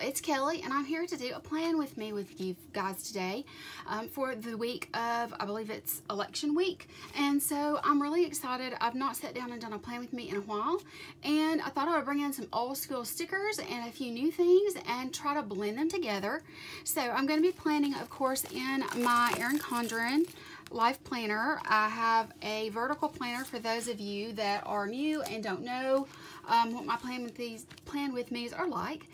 It's Kelly, and I'm here to do a plan with me with you guys today for the week of, I believe it's election week, and so I'm really excited. I've not sat down and done a plan with me in a while, and I thought I would bring in some old school stickers and a few new things and try to blend them together. So I'm going to be planning, of course, in my Erin Condren Life Planner. I have a vertical planner for those of you that are new and don't know what my plan with me's are like.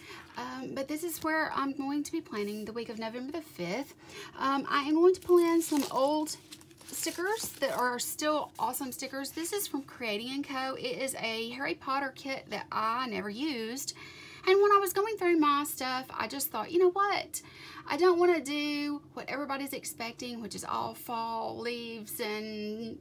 But this is where I'm going to be planning the week of November the 5th. I am going to pull in some old stickers that are still awesome stickers. This is from Chatty & Co. It is a Harry Potter kit that I never used. And when I was going through my stuff, I just thought, you know what? I don't want to do what everybody's expecting, which is all fall leaves and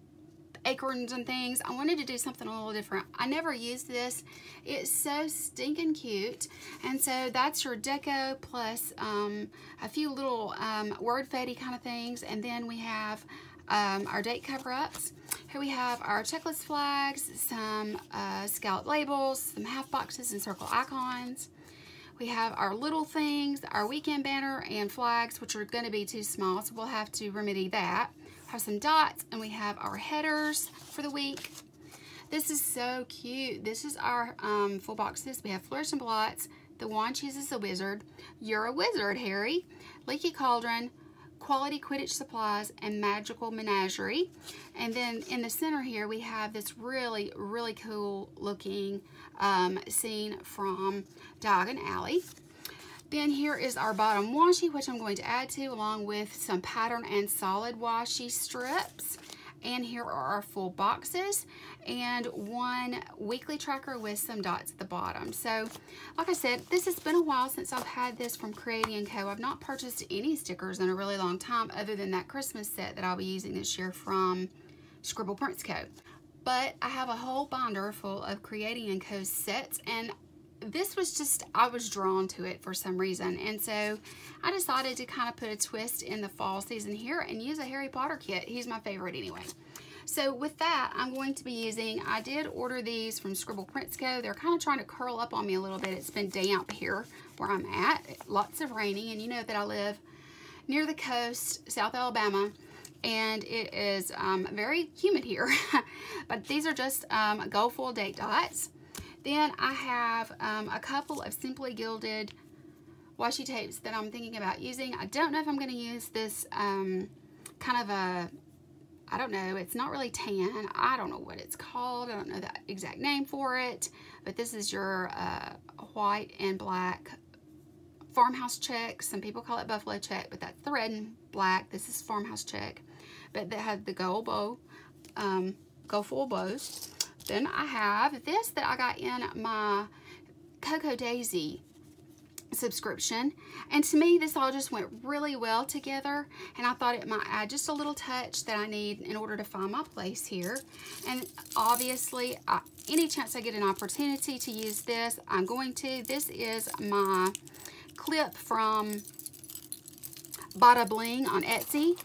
acorns and things. I wanted to do something a little different. I never used this. It's so stinking cute. And so that's your deco plus a few little word faddy kind of things. And then we have our date cover-ups. Here we have our checklist flags, some scallop labels, some half boxes and circle icons. We have our little things, our weekend banner and flags, which are going to be too small, so we'll have to remedy that. We have some dots, and we have our headers for the week. This is so cute. This is our full boxes. We have Flourish and Blots, The Wand Chooses a Wizard, You're a Wizard, Harry, Leaky Cauldron, Quality Quidditch Supplies, and Magical Menagerie. And then in the center here, we have this really, really cool looking scene from Diagon Alley. Then here is our bottom washi, which I'm going to add to, along with some pattern and solid washi strips. And here are our full boxes and one weekly tracker with some dots at the bottom. So, like I said, this has been a while since I've had this from Chatty & Co. I've not purchased any stickers in a really long time other than that Christmas set that I'll be using this year from Scribble Prints Co. But I have a whole binder full of Chatty & Co. sets, and this was just, I was drawn to it for some reason, and so I decided to kind of put a twist in the fall season here and use a Harry Potter kit. He's my favorite anyway. So with that, I'm going to be using, I did order these from Scribble Prints Co. They're kind of trying to curl up on me a little bit. It's been damp here where I'm at, lots of raining, and you know that I live near the coast, South Alabama, and it is very humid here. But these are just gold foil date dots. Then I have a couple of Simply Gilded washi tapes that I'm thinking about using. I don't know if I'm going to use this kind of a, I don't know, it's not really tan. I don't know what it's called. I don't know the exact name for it. But this is your white and black farmhouse check. Some people call it buffalo check, but that's the red and black. This is farmhouse check. But they have the gold bow, gold foil bows. Then I have this that I got in my Cocoa Daisy subscription, and to me this all just went really well together, and I thought it might add just a little touch that I need in order to find my place here. And obviously any chance I get an opportunity to use this, I'm going to. This is my clip from Bada Bling on Etsy.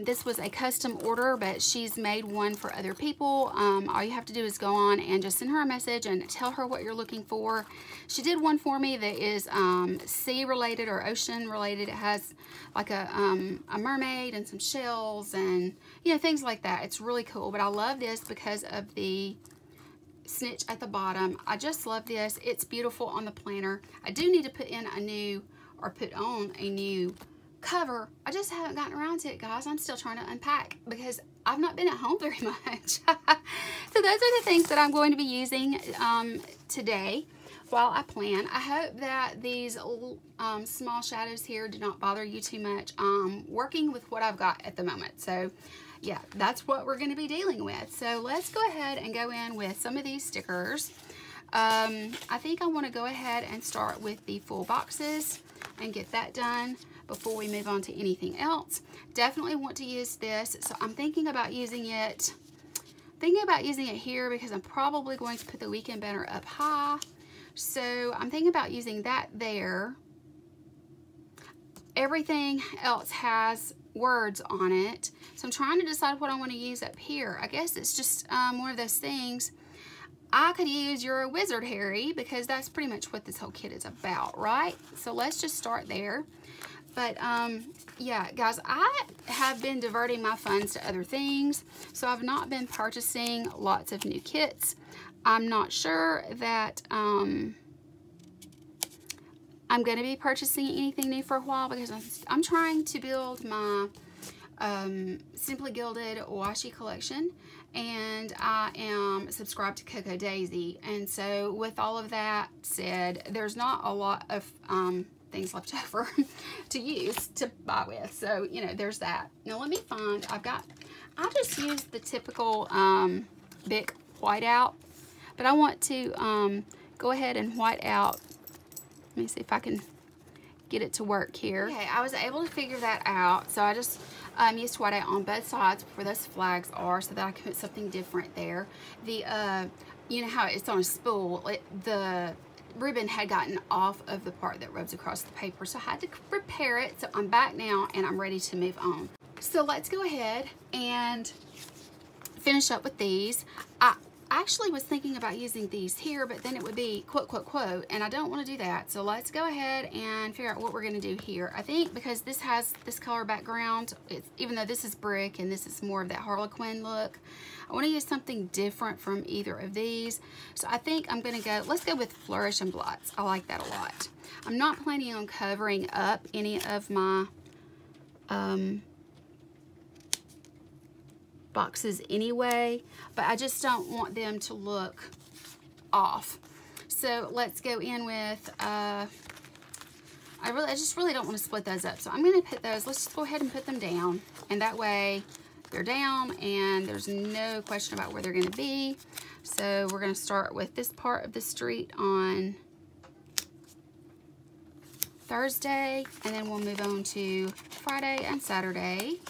This was a custom order, but she's made one for other people. All you have to do is go on and just send her a message and tell her what you're looking for. She did one for me that is sea related or ocean related. It has like a mermaid and some shells and, you know, things like that. It's really cool, but I love this because of the snitch at the bottom. I just love this. It's beautiful on the planner. I do need to put in a new, or put on a new cover. I just haven't gotten around to it, guys. I'm still trying to unpack because I've not been at home very much. So those are the things that I'm going to be using today while I plan. I hope that these small shadows here do not bother you too much. Working with what I've got at the moment. So yeah, that's what we're going to be dealing with. So let's go ahead and go in with some of these stickers. I think I want to go ahead and start with the full boxes and get that done before we move on to anything else. Definitely want to use this, so I'm thinking about using it here because I'm probably going to put the weekend banner up high. So I'm thinking about using that there. Everything else has words on it, so I'm trying to decide what I want to use up here. I guess it's just one of those things. I could use "You're a Wizard, Harry," because that's pretty much what this whole kit is about, right? So let's just start there. But yeah, guys, I have been diverting my funds to other things, so I've not been purchasing lots of new kits. I'm not sure that I'm going to be purchasing anything new for a while because I'm trying to build my Simply Gilded washi collection, and I am subscribed to Cocoa Daisy, and so with all of that said, there's not a lot of things left over to use to buy with, so you know, there's that. Now let me find, I just used the typical Bic whiteout, but I want to go ahead and white out. Let me see if I can get it to work here. Okay, I was able to figure that out, so I just used whiteout on both sides where those flags are so that I can put something different there. The you know how it's on a spool, the ribbon had gotten off of the part that rubs across the paper, so I had to repair it. So I'm back now and I'm ready to move on. So let's go ahead and finish up with these. I actually was thinking about using these here, but then it would be quote, quote, quote, and I don't want to do that. So let's go ahead and figure out what we're going to do here. I think because this has this color background, even though this is brick and this is more of that Harlequin look, I want to use something different from either of these. So I think I'm going to go, let's go with Flourish and Blots. I like that a lot. I'm not planning on covering up any of my boxes anyway, but I just don't want them to look off. So let's go in with I just really don't want to split those up, so I'm going to put those, let's just go ahead and put them down, and that way they're down and there's no question about where they're going to be. So we're going to start with this part of the street on Thursday, and then we'll move on to Friday and Saturday.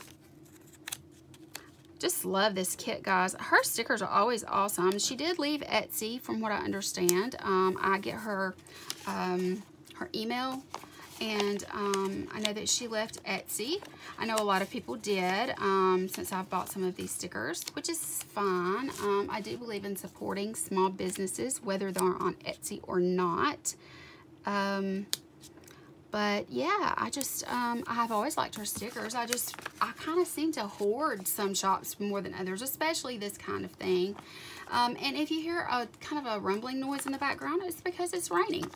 Just love this kit, guys. Her stickers are always awesome. She did leave Etsy, from what I understand. I get her her email, and I know that she left Etsy. I know a lot of people did, since I've bought some of these stickers, which is fine. I do believe in supporting small businesses, whether they're on Etsy or not. But yeah, I just, I have always liked her stickers. I kind of seem to hoard some shops more than others, especially this kind of thing. And if you hear a kind of a rumbling noise in the background, it's because it's raining.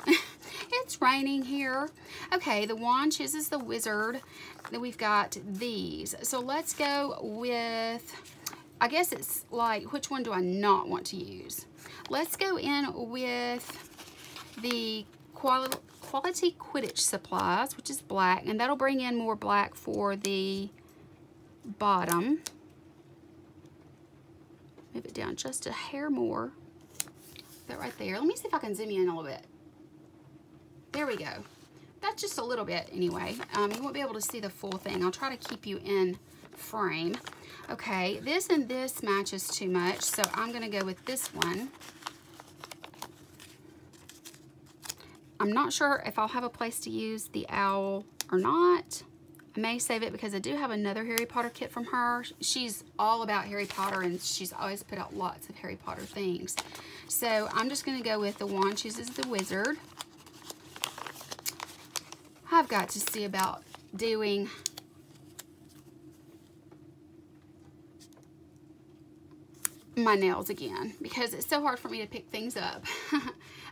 It's raining here. Okay, the wand chooses the wizard. Then we've got these. So let's go with, I guess it's like, which one do I not want to use? Let's go in with the Quality Quidditch Supplies, which is black, and that'll bring in more black for the bottom. Move it down just a hair more. That right there. Let me see if I can zoom you in a little bit. There we go. That's just a little bit anyway. You won't be able to see the full thing. I'll try to keep you in frame. Okay, this and this matches too much, so I'm going to go with this one. I'm not sure if I'll have a place to use the owl or not. I may save it because I do have another Harry Potter kit from her. She's all about Harry Potter, and she's always put out lots of Harry Potter things. So I'm just going to go with the wand chooses the wizard. I've got to see about doing my nails again because it's so hard for me to pick things up.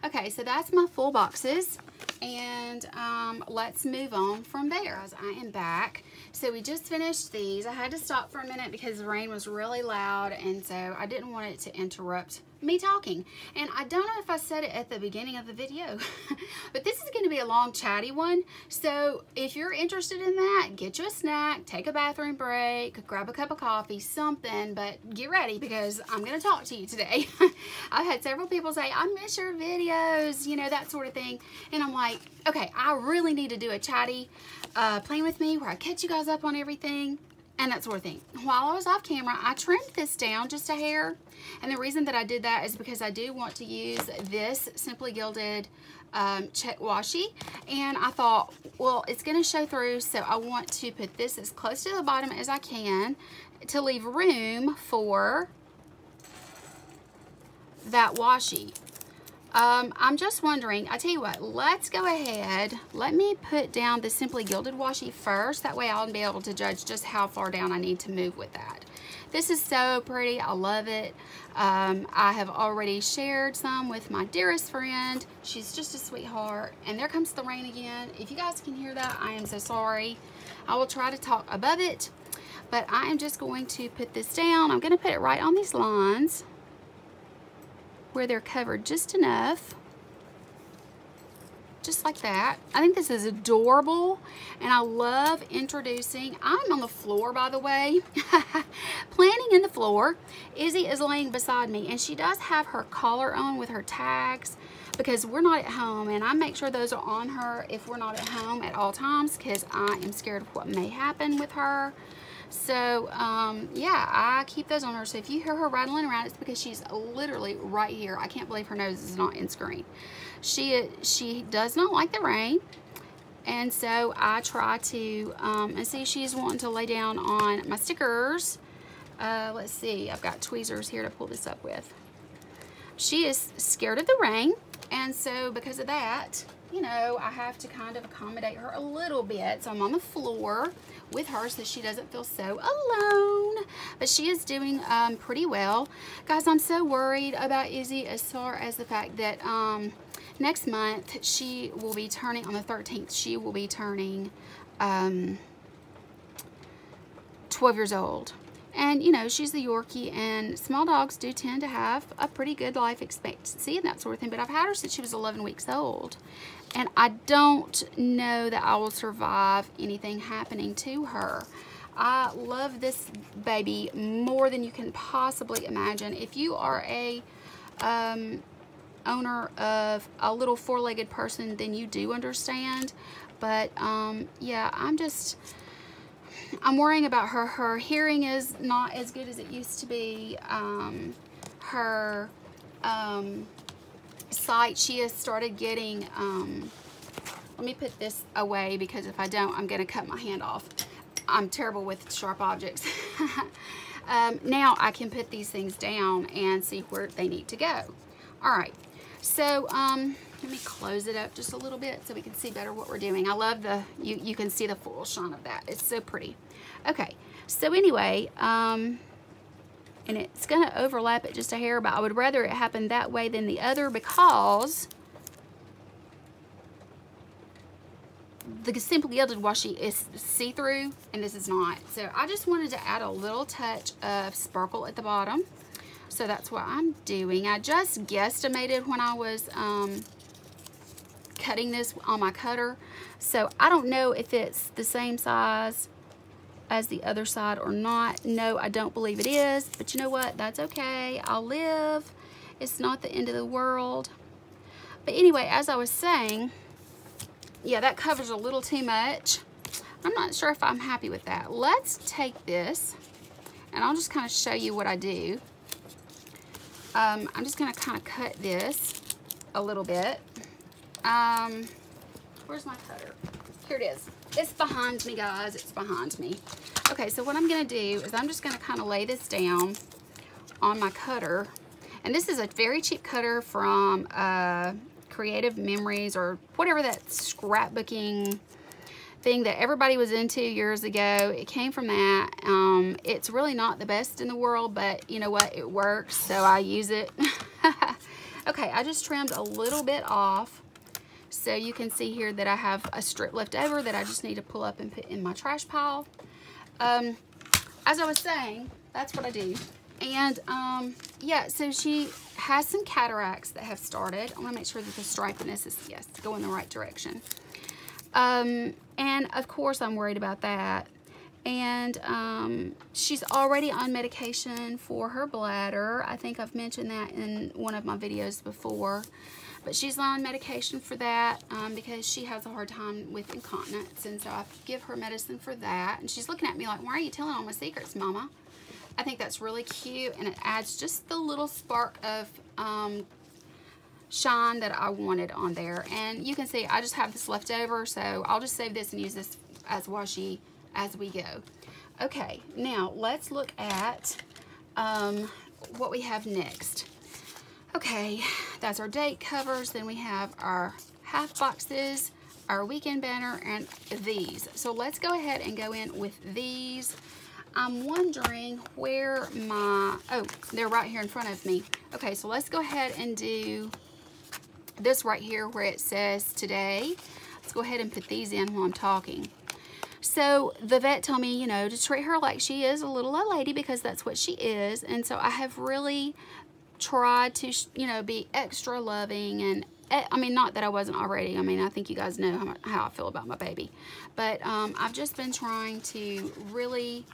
Okay, so that's my full boxes, and let's move on from there. As I am back, so we just finished these. I had to stop for a minute because the rain was really loud, and so I didn't want it to interrupt me talking. And I don't know if I said it at the beginning of the video, but this is going to be a long chatty one. So if you're interested in that, get you a snack, take a bathroom break, grab a cup of coffee, something, but get ready because I'm going to talk to you today. I've had several people say, I miss your videos, you know, that sort of thing. And I'm like, okay, I really need to do a chatty playing with me where I catch you guys up on everything and that sort of thing. While I was off camera, I trimmed this down just a hair. And the reason that I did that is because I do want to use this Simply Gilded check washi. And I thought, well, it's going to show through, so I want to put this as close to the bottom as I can to leave room for that washi. I'm just wondering, I tell you what, let's go ahead. Let me put down the Simply Gilded washi first. That way I'll be able to judge just how far down I need to move with that. This is so pretty. I love it. I have already shared some with my dearest friend. She's just a sweetheart. And there comes the rain again. If you guys can hear that, I am so sorry. I will try to talk above it, but I am just going to put this down. I'm going to put it right on these lines where they're covered just enough, just like that. I think this is adorable, and I love introducing. I'm on the floor, by the way, planning in the floor. Izzy is laying beside me, and she does have her collar on with her tags because we're not at home, and I make sure those are on her if we're not at home at all times because I am scared of what may happen with her. So, yeah, I keep those on her. So if you hear her rattling around, it's because she's literally right here. I can't believe her nose is not in screen. She does not like the rain. And so I try to, and see, she's wanting to lay down on my stickers. Let's see, I've got tweezers here to pull this up with. She is scared of the rain. And so because of that, you know, I have to kind of accommodate her a little bit. So I'm on the floor with her so she doesn't feel so alone. But she is doing pretty well. Guys, I'm so worried about Izzy as far as the fact that next month she will be turning, on the 13th, she will be turning 12 years old. And, you know, she's the Yorkie, and small dogs do tend to have a pretty good life expectancy and that sort of thing. But I've had her since she was 11 weeks old. And I don't know that I will survive anything happening to her. I love this baby more than you can possibly imagine. If you are a owner of a little four-legged person, then you do understand. But, yeah, I'm worrying about her. Her hearing is not as good as it used to be. Her sight, she has started getting, let me put this away because if I don't, I'm going to cut my hand off. I'm terrible with sharp objects. Now I can put these things down and see where they need to go. All right. So, let me close it up just a little bit so we can see better what we're doing. I love you can see the full shine of that. It's so pretty. Okay, so anyway, and it's going to overlap it just a hair, but I would rather it happen that way than the other because the Simply Gilded washi is see-through and this is not. So I just wanted to add a little touch of sparkle at the bottom. So that's what I'm doing. I just guesstimated when I was cutting this on my cutter. So I don't know if it's the same size as the other side or not. No, I don't believe it is. But you know what? That's okay. I'll live. It's not the end of the world. But anyway, as I was saying, yeah, that covers a little too much. I'm not sure if I'm happy with that. Let's take this, and I'll just kind of show you what I do. I'm just going to kind of cut this a little bit. Where's my cutter? Here it is. It's behind me, guys. It's behind me. Okay, so what I'm going to do is I'm just going to kind of lay this down on my cutter. And this is a very cheap cutter from Creative Memories or whatever that scrapbooking thing that everybody was into years ago. It came from that. It's really not the best in the world, but you know what? It works, so I use it. Okay, I just trimmed a little bit off. So you can see here that I have a strip left over that I just need to pull up and put in my trash pile. As I was saying, that's what I do. And yeah, so she has some cataracts that have started. I want to make sure that the stripiness is, yes, going the right direction. And of course I'm worried about that. And she's already on medication for her bladder. I think I've mentioned that in one of my videos before. But she's on medication for that because she has a hard time with incontinence. And so I give her medicine for that. And she's looking at me like, why are you telling all my secrets, Mama? I think that's really cute. And it adds just the little spark of shine that I wanted on there. And you can see I just have this left over. So I'll just save this and use this as washi as we go. Okay, now let's look at what we have next. Okay, that's our date covers. Then we have our half boxes, our weekend banner, and these. So let's go ahead and go in with these. I'm wondering where my, oh, they're right here in front of me. Okay, so let's go ahead and do this right here where it says today. Let's go ahead and put these in while I'm talking. So the vet told me, you know, to treat her like she is a little old lady because that's what she is. And so I have really tried to, you know, be extra loving. And I mean, not that I wasn't already. I mean, I think you guys know how I feel about my baby. But I've just been trying to really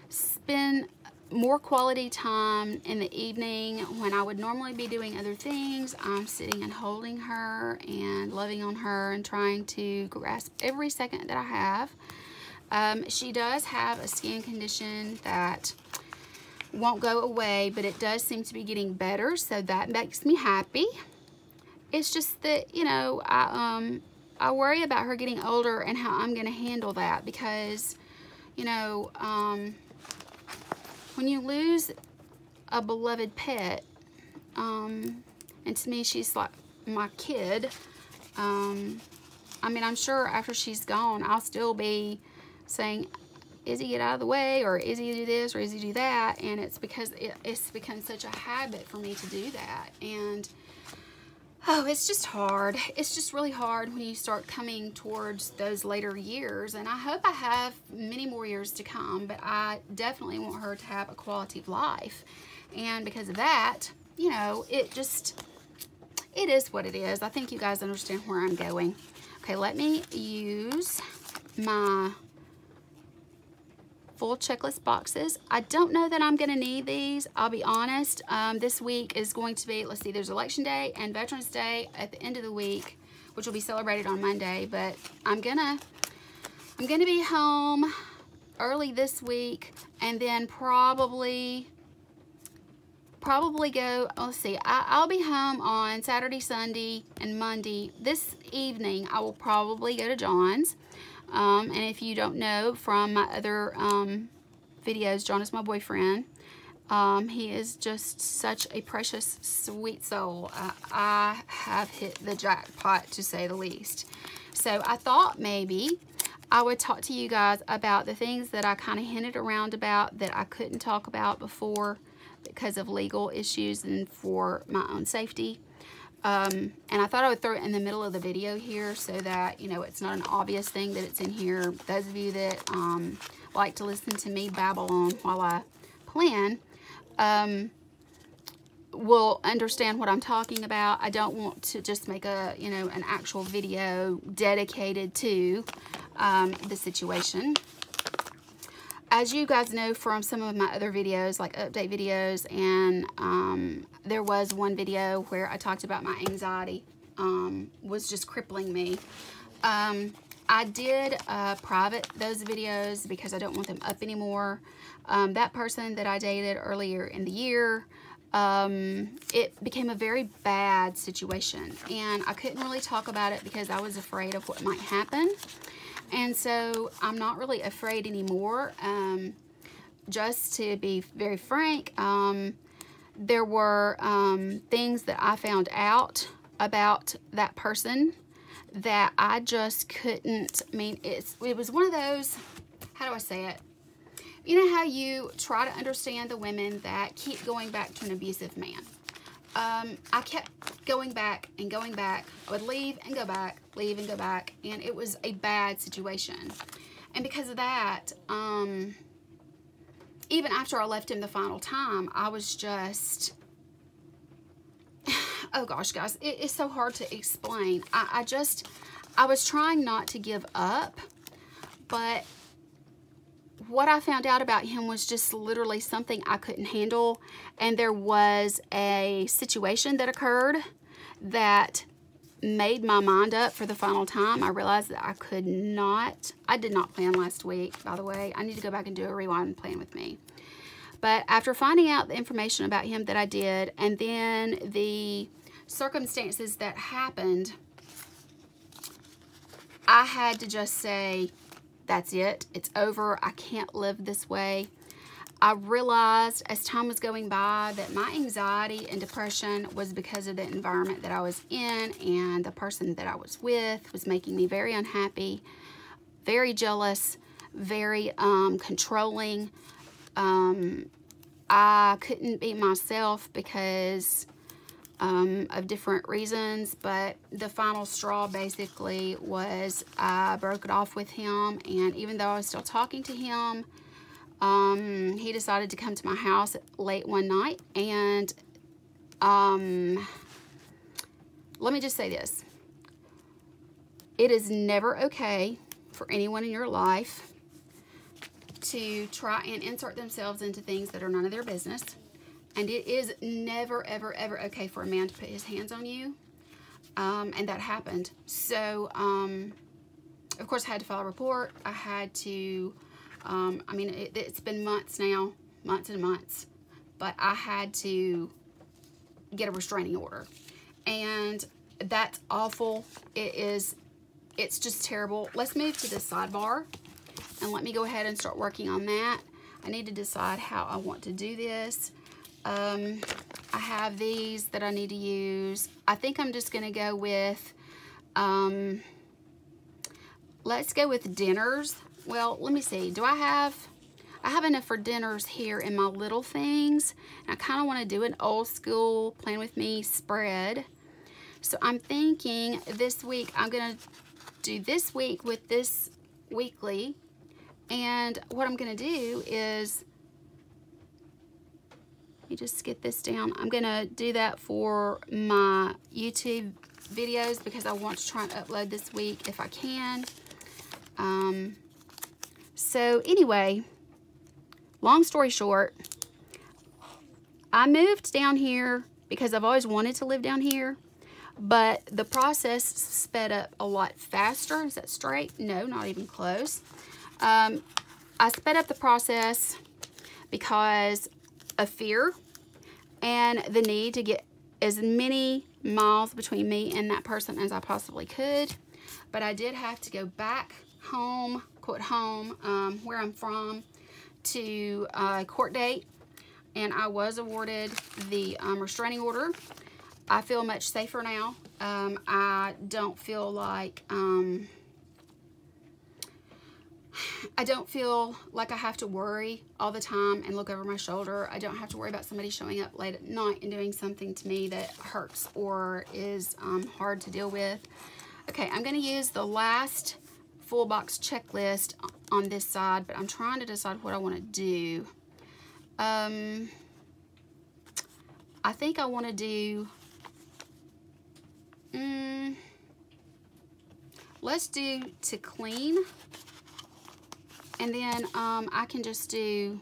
spend more quality time in the evening when I would normally be doing other things. I'm sitting and holding her and loving on her and trying to grasp every second that I have. She does have a skin condition that won't go away, but it does seem to be getting better, so that makes me happy. It's just that, you know, I worry about her getting older and how I'm going to handle that because, you know, when you lose a beloved pet, and to me she's like my kid, I mean, I'm sure after she's gone I'll still be saying, Izzy, get out of the way, or Izzy, do this, or Izzy, do that. And it's because it's become such a habit for me to do that. And oh, it's just hard. It's just really hard when you start coming towards those later years. And I hope I have many more years to come, but I definitely want her to have a quality of life. And because of that, you know, it is what it is. I think you guys understand where I'm going. Okay, let me use my full checklist boxes. I don't know that I'm going to need these. I'll be honest. This week is going to be, let's see, there's Election Day and Veterans Day at the end of the week, which will be celebrated on Monday. But I'm gonna be home early this week, and then probably go. Let's see. I'll be home on Saturday, Sunday, and Monday. This evening, I will probably go to John's. And if you don't know from my other videos, John is my boyfriend. He is just such a precious, sweet soul. I have hit the jackpot, to say the least. So I thought maybe I would talk to you guys about the things that I kind of hinted around about that I couldn't talk about before because of legal issues and for my own safety. And I thought I would throw it in the middle of the video here so that, you know, it's not an obvious thing that it's in here. Those of you that like to listen to me babble on while I plan will understand what I'm talking about. I don't want to just make a, you know, an actual video dedicated to the situation. As you guys know from some of my other videos, like update videos, and there was one video where I talked about my anxiety was just crippling me. I did private those videos because I don't want them up anymore. That person that I dated earlier in the year, it became a very bad situation, and I couldn't really talk about it because I was afraid of what might happen. And so I'm not really afraid anymore. Just to be very frank, there were things that I found out about that person that I just couldn't. I mean, it was one of those, how do I say it? You know how you try to understand the women that keep going back to an abusive man? I kept going back and going back. I would leave and go back, leave and go back, and it was a bad situation. And because of that, even after I left him the final time, I was just, oh gosh, guys, it's so hard to explain. I was trying not to give up, but what I found out about him was just literally something I couldn't handle. And there was a situation that occurred that made my mind up for the final time. I realized that I did not plan last week, by the way. I need to go back and do a rewind and plan with me. But after finding out the information about him that I did, and then the circumstances that happened, I had to just say, that's it. It's over. I can't live this way. I realized as time was going by that my anxiety and depression was because of the environment that I was in, and the person that I was with was making me very unhappy, very jealous, very controlling. I couldn't be myself because of different reasons, but the final straw basically was I broke it off with him. And even though I was still talking to him, he decided to come to my house late one night. And let me just say this. It is never okay for anyone in your life to try and insert themselves into things that are none of their business. And it is never, ever, ever okay for a man to put his hands on you. And that happened. So, of course, I had to file a report. I had to, I mean, it's been months now, months and months. But I had to get a restraining order. And that's awful. It's just terrible. Let's move to the sidebar. And let me go ahead and start working on that. I need to decide how I want to do this. I have these that I need to use. I think I'm just going to go with, let's go with dinners. Well, let me see. I have enough for dinners here in my little things. And I kind of want to do an old school plan with me spread. So I'm thinking this week, I'm going to do this week with this weekly. And what I'm going to do is, let me just get this down. I'm going to do that for my YouTube videos because I want to try and upload this week if I can. So anyway, long story short, I moved down here because I've always wanted to live down here, but the process sped up a lot faster. Is that straight? No, not even close. I sped up the process because of fear and the need to get as many miles between me and that person as I possibly could. But I did have to go back home, quote home, where I'm from, to court date. And I was awarded the restraining order. I feel much safer now. I don't feel like I have to worry all the time and look over my shoulder. I don't have to worry about somebody showing up late at night and doing something to me that hurts or is hard to deal with. Okay, I'm going to use the last full box checklist on this side, but I'm trying to decide what I want to do. I think I want to do, let's do to clean. And then I can just do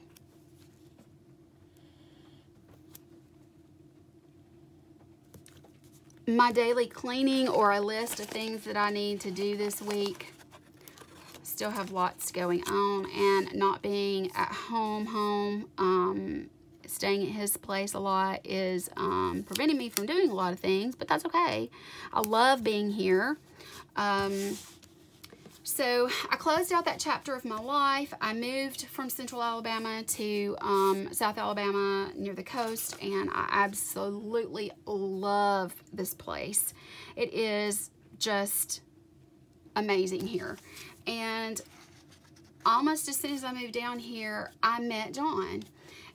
my daily cleaning or a list of things that I need to do this week. Still have lots going on, and not being at home, staying at his place a lot is preventing me from doing a lot of things, but that's okay. I love being here. So I closed out that chapter of my life. I moved from Central Alabama to South Alabama near the coast, and I absolutely love this place. It is just amazing here. And almost as soon as I moved down here, I met John.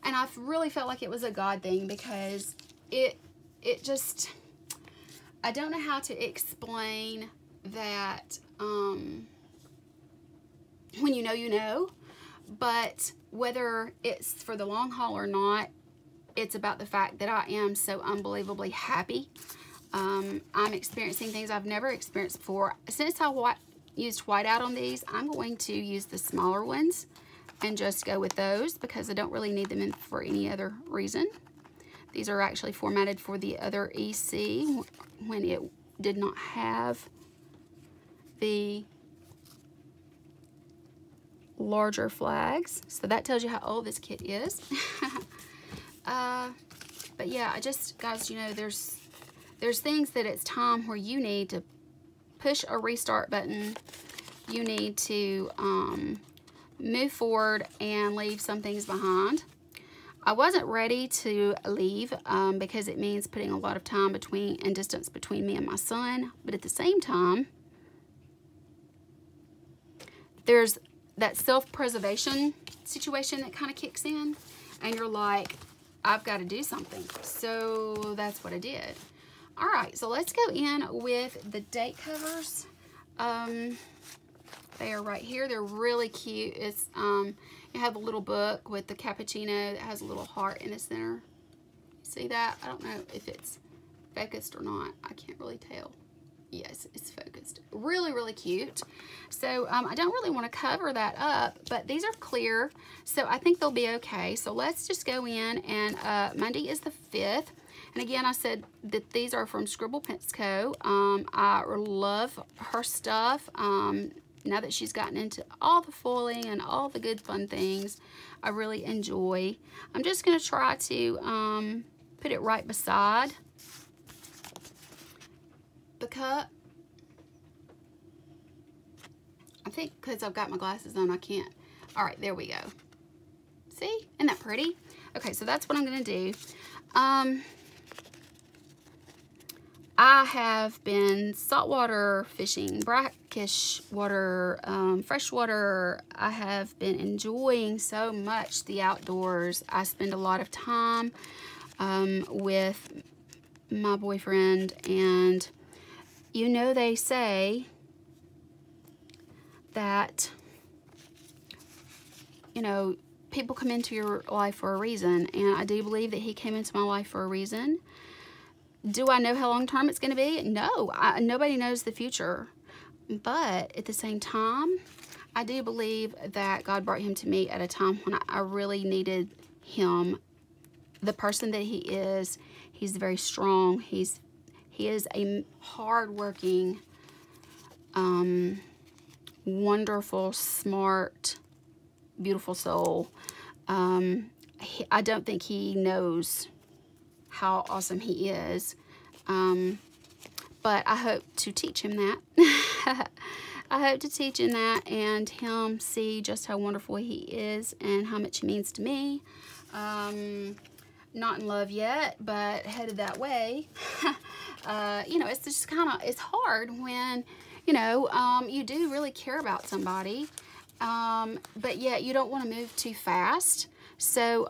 And I really felt like it was a God thing because it just, I don't know how to explain that, when you know, But whether it's for the long haul or not, it's about the fact that I am so unbelievably happy. I'm experiencing things I've never experienced before. Since I used whiteout on these, I'm going to use the smaller ones and just go with those because I don't really need them in for any other reason. These are actually formatted for the other EC when it did not have the larger flags. So that tells you how old this kit is. But yeah, guys, you know, there's things that it's time where you need to push a restart button. You need to move forward and leave some things behind. I wasn't ready to leave because it means putting a lot of time and distance between me and my son. But at the same time, there's that self-preservation situation that kind of kicks in, and you're like, I've got to do something. So that's what I did. All right, so let's go in with the date covers. They are right here. They're really cute. It's you have a little book with the cappuccino that has a little heart in the center. See that? I don't know if it's focused or not. I can't really tell. Yes, it's focused. Really, really cute. So I don't really want to cover that up, but these are clear, so I think they'll be okay. So let's just go in, and Monday is the 5th. And again, I said that these are from Scribble Pens Co. I love her stuff. Now that she's gotten into all the foiling and all the good fun things, I really enjoy. I'm just going to try to put it right beside the cup. I think because I've got my glasses on, I can't. All right, there we go. See? Isn't that pretty? Okay, so that's what I'm going to do. I have been saltwater fishing, brackish water, freshwater. I have been enjoying so much the outdoors. I spend a lot of time with my boyfriend, and you know, they say that, you know, people come into your life for a reason, and I do believe that he came into my life for a reason. Do I know how long term it's going to be? No, nobody knows the future. But at the same time, I do believe that God brought him to me at a time when I really needed him. The person that he is, he's very strong. He is a hardworking, wonderful, smart, beautiful soul. I don't think he knows how awesome he is, but I hope to teach him that. I hope to teach him that and him see just how wonderful he is and how much he means to me. Not in love yet, but headed that way. You know, it's just kind of, it's hard when, you know, you do really care about somebody, but yet you don't want to move too fast. So,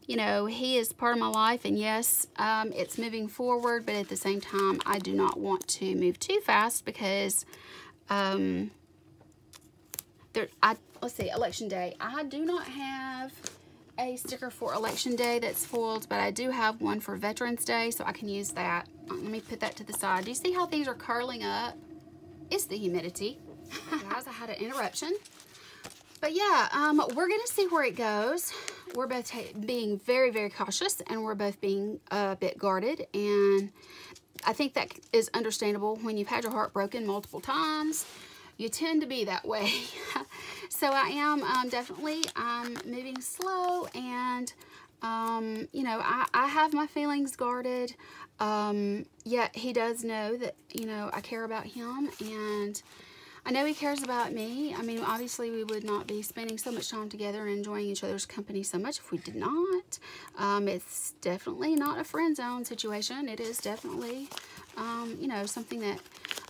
you know, he is part of my life, and yes, it's moving forward, but at the same time, I do not want to move too fast because, let's see, Election Day. I do not have a sticker for Election Day that's foiled, but I do have one for Veterans Day, so I can use that. Let me put that to the side. Do you see how things are curling up? It's the humidity. Guys, I had an interruption. But yeah, we're going to see where it goes. We're both being very, very cautious, and we're both being a bit guarded. And I think that is understandable when you've had your heart broken multiple times. You tend to be that way. So I am definitely moving slow, and you know, I have my feelings guarded. Yet he does know that, you know, I care about him, and I know he cares about me. I mean, obviously we would not be spending so much time together and enjoying each other's company so much if we did not. It's definitely not a friend zone situation. It is definitely, you know, something that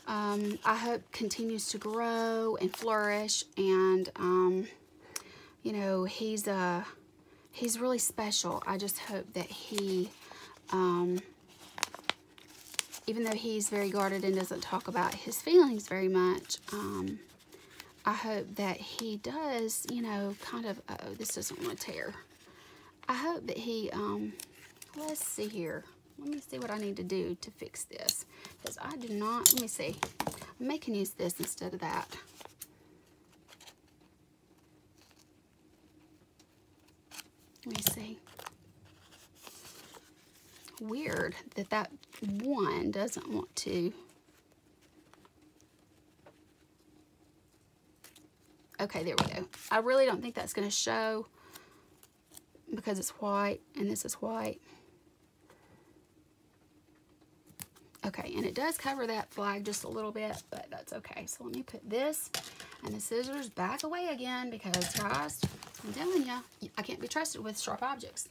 I hope continues to grow and flourish. And, you know, he's really special. I just hope that he, even though he's very guarded and doesn't talk about his feelings very much, I hope that he does, you know, kind of, uh-oh, this doesn't want to tear. I hope that he, let's see here. Let me see what I need to do to fix this. Because I do not, let me see. I may can use this instead of that. Let me see. Weird that that one doesn't want to. Okay, there we go. I really don't think that's going to show because it's white and this is white. Okay, and it does cover that flag just a little bit, but that's okay. So let me put this and the scissors back away again because, guys, I'm telling you, I can't be trusted with sharp objects.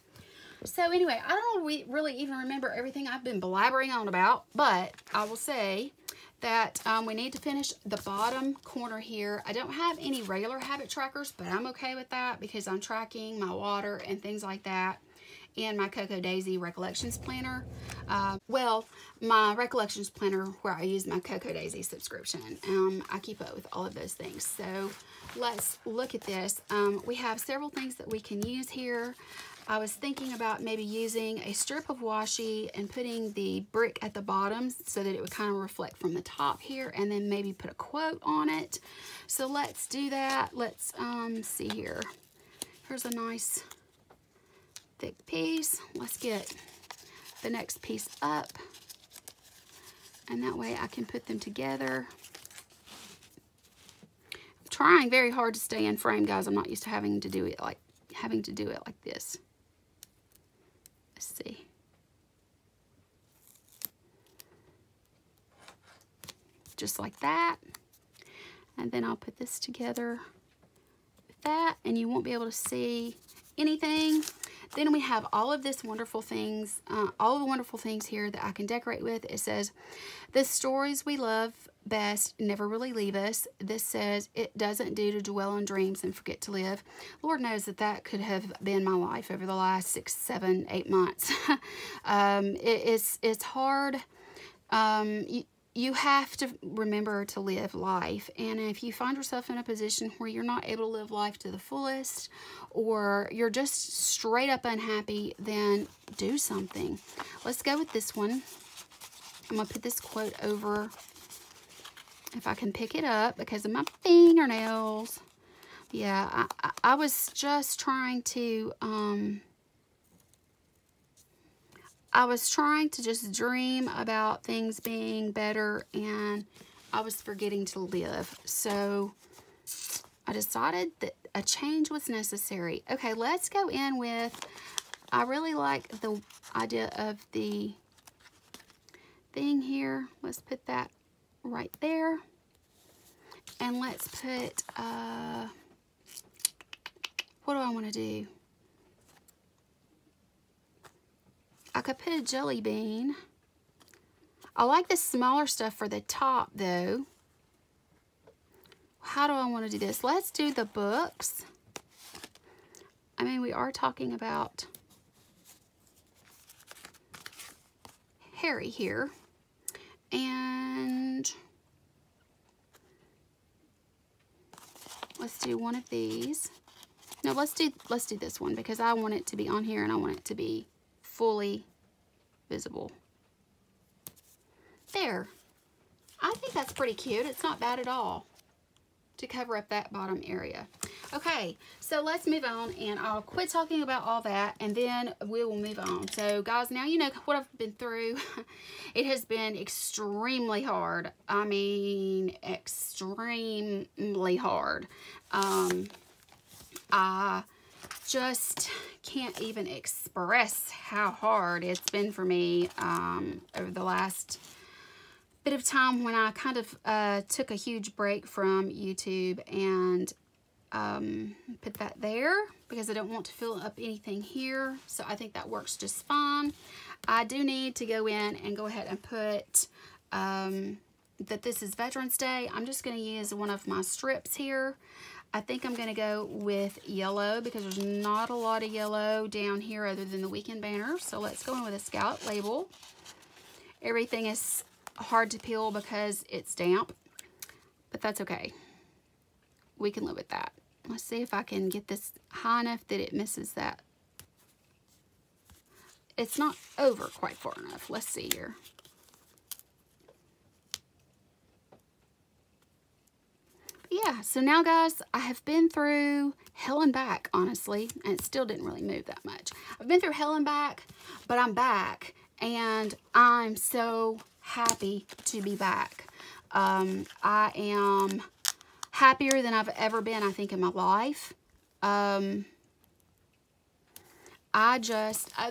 So anyway, I don't really even remember everything I've been blabbering on about, but I will say that we need to finish the bottom corner here. I don't have any regular habit trackers, but I'm okay with that because I'm tracking my water and things like that in my Cocoa Daisy Recollections Planner. Well, my Recollections Planner where I use my Cocoa Daisy subscription. I keep up with all of those things. So let's look at this. We have several things that we can use here. I was thinking about maybe using a strip of washi and putting the brick at the bottom so that it would kind of reflect from the top here, and then maybe put a quote on it. So let's do that. Let's see here. Here's a nice thick piece. Let's get the next piece up, and that way I can put them together. I'm trying very hard to stay in frame, guys. I'm not used to having to do it like this. Let's see. Just like that. And then I'll put this together with that, and you won't be able to see anything. Then we have all of this wonderful things, all the wonderful things here that I can decorate with. It says, the stories we love best never really leave us. This says, it doesn't do to dwell on dreams and forget to live. Lord knows that that could have been my life over the last 6, 7, 8 months. It's hard. You have to remember to live life, and if you find yourself in a position where you're not able to live life to the fullest, or you're just straight up unhappy, then do something. Let's go with this one. I'm going to put this quote over, if I can pick it up, because of my fingernails. Yeah, I was just trying to, I was trying to just dream about things being better, and I was forgetting to live. So I decided that a change was necessary. Okay, let's go in with, I really like the idea of the thing here. Let's put that right there. And let's put, what do I want to do? I could put a jelly bean. I like the smaller stuff for the top though. How do I want to do this? Let's do the books. I mean, we are talking about Harry here. And let's do one of these. No, let's do this one because I want it to be on here and I want it to be fully visible. There. I think that's pretty cute. It's not bad at all to cover up that bottom area. Okay, so let's move on, and I'll quit talking about all that, and then we will move on. So, guys, now you know what I've been through. It has been extremely hard. I mean, extremely hard. I just can't even express how hard it's been for me over the last bit of time when I kind of took a huge break from YouTube, and put that there because I don't want to fill up anything here. So I think that works just fine. I do need to go in and go ahead and put that this is Veterans Day. I'm just going to use one of my strips here. I think I'm going to go with yellow because there's not a lot of yellow down here other than the weekend banner. So let's go in with a scallop label. Everything is hard to peel because it's damp, but that's okay. we can live with that. Let's see if I can get this high enough that it misses that. It's not over quite far enough. Let's see here. Yeah, so now guys, I have been through hell and back, honestly, and it still didn't really move that much. I've been through hell and back, but I'm back, and I'm so happy to be back. I am happier than I've ever been, I think, in my life. Oh,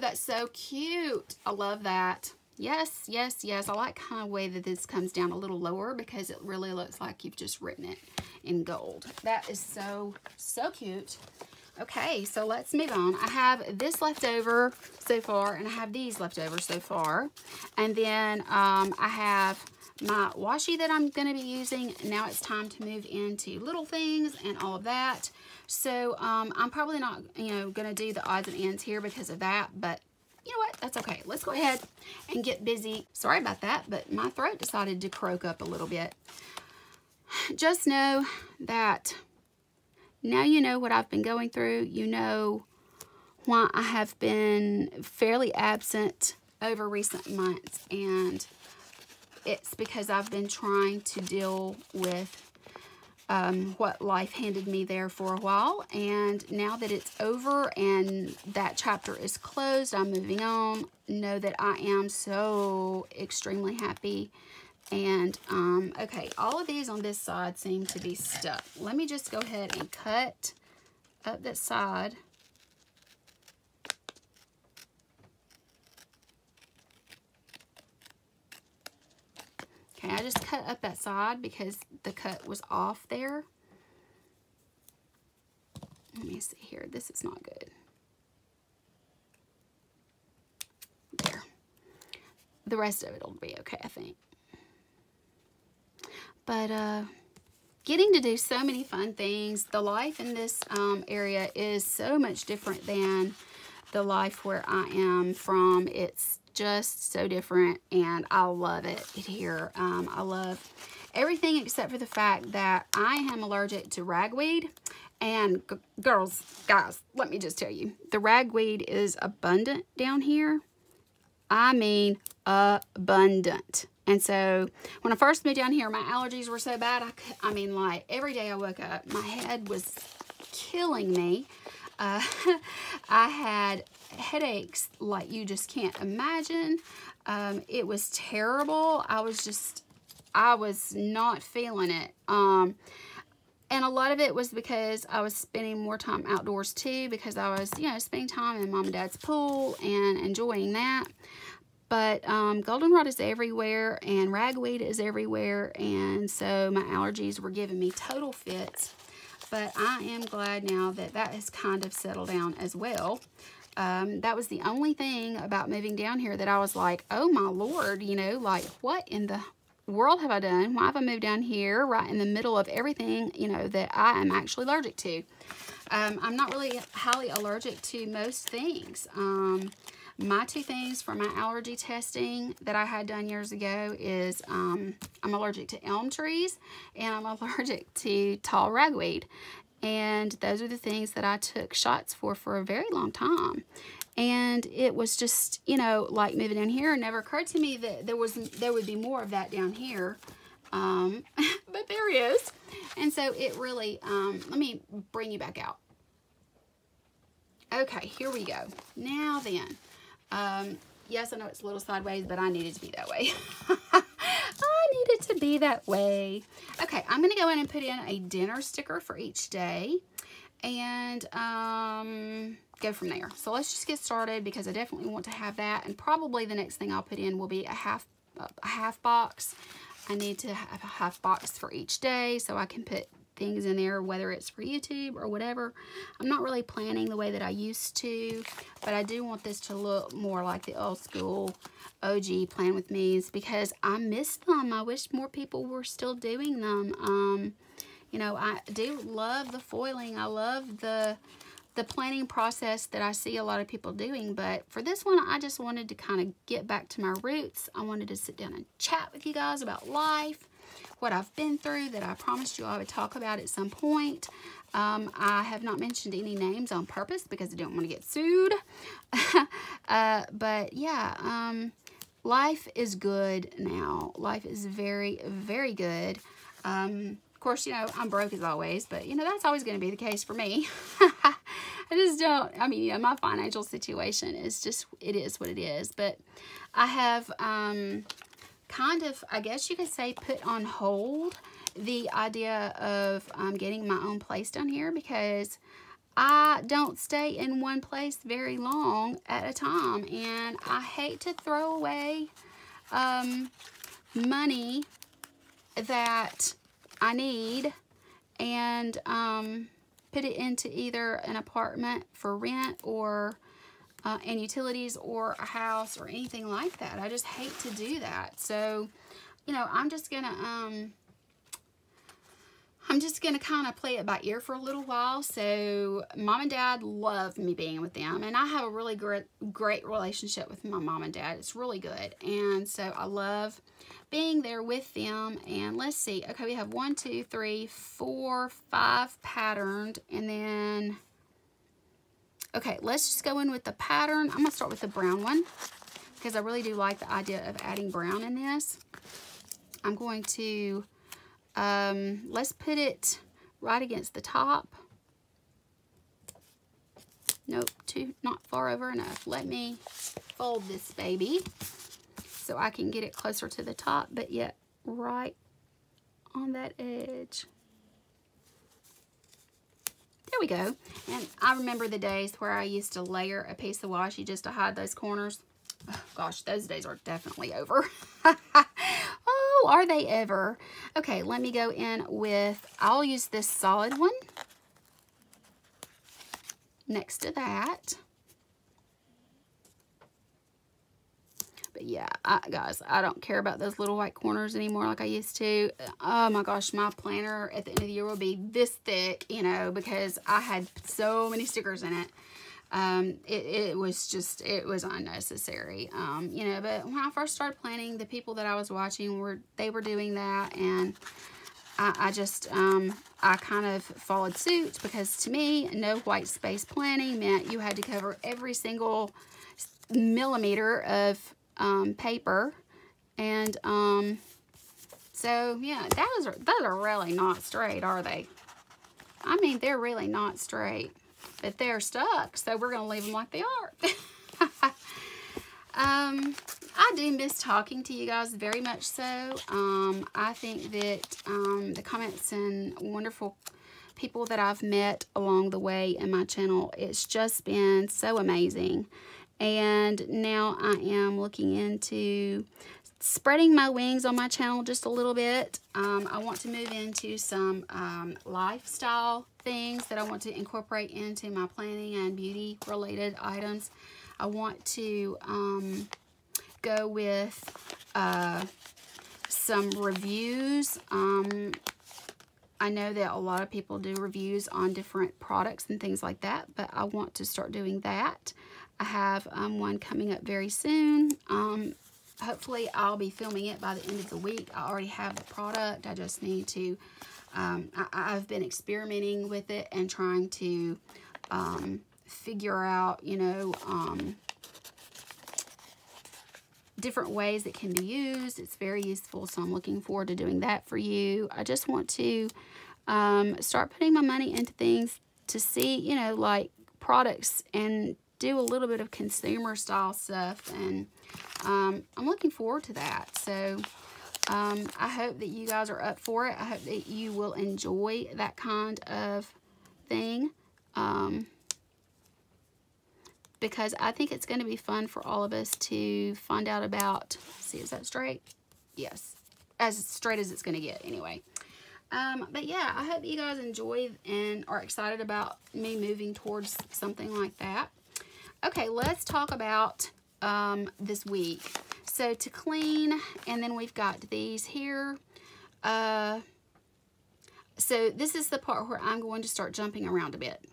that's so cute. I love that. Yes, yes, yes. I like kind of the way that this comes down a little lower because it really looks like you've just written it in gold. That is so, so cute. Okay, so let's move on. I have this left over so far, and I have these left over so far. And then I have my washi that I'm going to be using. Now it's time to move into little things and all of that. So I'm probably not, going to do the odds and ends here because of that, but you know what? That's okay. Let's go ahead and get busy. Sorry about that, but my throat decided to croak up a little bit. Just know that now you know what I've been going through. You know why I have been fairly absent over recent months, and it's because I've been trying to deal with what life handed me there for a while, and now that it's over and that chapter is closed, I'm moving on. Know that I am so extremely happy. And okay, all of these on this side seem to be stuck. Let me just go ahead and cut up that side. Okay, I just cut up that side because the cut was off there. Let me see here. This is not good. There. The rest of it will be okay, I think. But getting to do so many fun things. The life in this area is so much different than the life where I am from. It's just so different, and I love it here. I love everything except for the fact that I am allergic to ragweed. And girls, guys, let me just tell you, the ragweed is abundant down here. I mean abundant. And so when I first moved down here, my allergies were so bad. I mean, like every day I woke up, my head was killing me. I had headaches like you just can't imagine. It was terrible. I was not feeling it. And a lot of it was because I was spending more time outdoors too, because I was, spending time in mom and dad's pool and enjoying that. But goldenrod is everywhere and ragweed is everywhere, and so my allergies were giving me total fits. But I am glad now that that has kind of settled down as well. That was the only thing about moving down here that I was like, oh my Lord, like what in the world have I done? Why have I moved down here right in the middle of everything, that I am actually allergic to? I'm not really highly allergic to most things. My two things for my allergy testing that I had done years ago is I'm allergic to elm trees and I'm allergic to tall ragweed. And those are the things that I took shots for a very long time. And it was just, like moving down here, it never occurred to me that there would be more of that down here. But there is. And so it really, let me bring you back out. Okay, here we go. Now then. Yes, I know it's a little sideways, but I needed to be that way. I needed to be that way. Okay, I'm going to go in and put in a dinner sticker for each day and go from there. So let's just get started because I definitely want to have that. And probably the next thing I'll put in will be a half box. I need to have a half box for each day so I can put things in there, whether it's for YouTube or whatever. I'm not really planning the way that I used to, but I do want this to look more like the old school OG plan with me's because I miss them. I wish more people were still doing them. I do love the foiling. I love the planning process that I see a lot of people doing, but for this one, I just wanted to kind of get back to my roots. I wanted to sit down and chat with you guys about life. what I've been through that I promised you I would talk about at some point. I have not mentioned any names on purpose because I don't want to get sued. But yeah, life is good now. Life is very, very good. Of course, you know, I'm broke as always, but, you know, that's always going to be the case for me. I just don't, I mean, you know, my financial situation is just, it is what it is. But I have kind of, I guess you could say, put on hold the idea of getting my own place down here because I don't stay in one place very long at a time. And I hate to throw away money that I need and put it into either an apartment for rent or and utilities or a house or anything like that. I just hate to do that. So, you know, I'm just gonna kind of play it by ear for a little while. So Mom and Dad love me being with them, and I have a really great relationship with my mom and dad. It's really good, and so I love being there with them. And let's see, okay, we have 1, 2, 3, 4, 5 patterned, and then okay, let's just go in with the pattern. I'm gonna start with the brown one because I really do like the idea of adding brown in this. I'm going to let's put it right against the top. Nope, not far over enough. Let me fold this baby so I can get it closer to the top, but yet right on that edge. There we go. And I remember the days where I used to layer a piece of washi just to hide those corners. Oh, gosh, those days are definitely over. Oh, are they ever? Okay, let me go in with, I'll use this solid one next to that. But yeah, guys, I don't care about those little white corners anymore like I used to. Oh my gosh, my planner at the end of the year will be this thick, you know, because I had so many stickers in it. It was unnecessary, you know, but when I first started planning, the people that I was watching they were doing that, and I kind of followed suit because to me, no white space planning meant you had to cover every single millimeter of paper, and so yeah, those are really not straight, are they? I mean, they're really not straight, but they're stuck, so we're gonna leave them like they are. I do miss talking to you guys very much so. I think that the comments and wonderful people that I've met along the way in my channel, it's just been so amazing. And now I am looking into spreading my wings on my channel just a little bit. I want to move into some lifestyle things that I want to incorporate into my planning and beauty related items. I want to go with some reviews. I know that a lot of people do reviews on different products and things like that, but I want to start doing that. I have one coming up very soon. Hopefully I'll be filming it by the end of the week. I already have the product. I just need to, I've been experimenting with it and trying to figure out, you know, different ways it can be used. It's very useful, so I'm looking forward to doing that for you. I just want to start putting my money into things to see, you know, like products, and do a little bit of consumer style stuff, and I'm looking forward to that. So I hope that you guys are up for it. I hope that you will enjoy that kind of thing, because I think it's going to be fun for all of us to find out about. See, is that straight? Yes, as straight as it's going to get anyway. But yeah, I hope you guys enjoy and are excited about me moving towards something like that. Okay, let's talk about this week. So to clean, and then we've got these here. So this is the part where I'm going to start jumping around a bit.